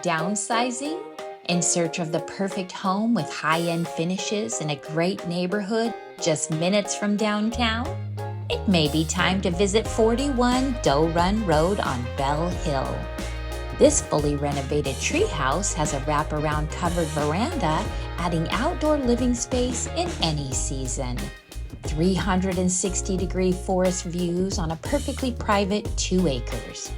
Downsizing? In search of the perfect home with high-end finishes in a great neighborhood just minutes from downtown? It may be time to visit 41 Doe Run Road on Bell Hill. This fully renovated treehouse has a wraparound covered veranda, adding outdoor living space in any season. 360-degree forest views on a perfectly private 2 acres.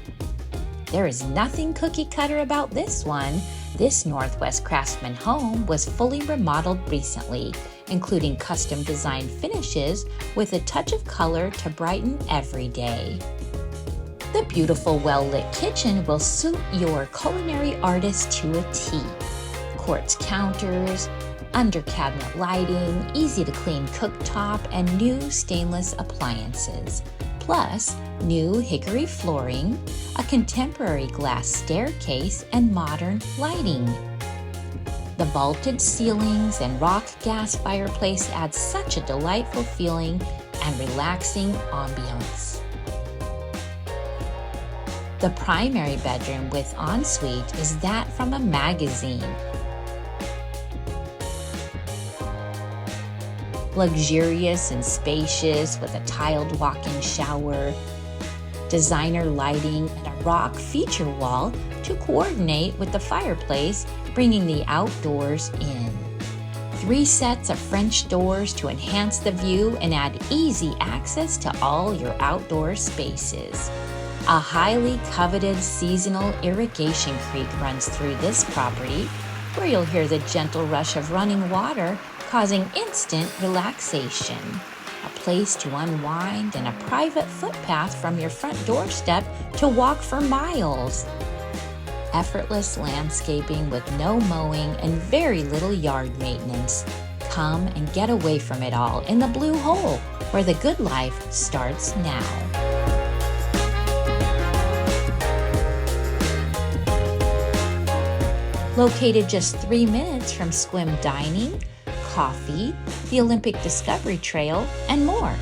There is nothing cookie-cutter about this one. This Northwest Craftsman home was fully remodeled recently, including custom-designed finishes with a touch of color to brighten every day. The beautiful, well-lit kitchen will suit your culinary artist to a T. Quartz counters, under-cabinet lighting, easy-to-clean cooktop, and new stainless appliances. Plus, new hickory flooring, a contemporary glass staircase, and modern lighting. The vaulted ceilings and rock gas fireplace add such a delightful feeling and relaxing ambiance. The primary bedroom with ensuite is that from a magazine. Luxurious and spacious with a tiled walk-in shower, designer lighting, and a rock feature wall to coordinate with the fireplace, bringing the outdoors in. 3 sets of French doors to enhance the view and add easy access to all your outdoor spaces. A highly coveted seasonal irrigation creek runs through this property, where you'll hear the gentle rush of running water, causing instant relaxation. A place to unwind and a private footpath from your front doorstep to walk for miles. Effortless landscaping with no mowing and very little yard maintenance. Come and get away from it all in the Blue Hole, where the good life starts now. Located just 3 minutes from Sequim dining, coffee, the Olympic Discovery Trail, and more.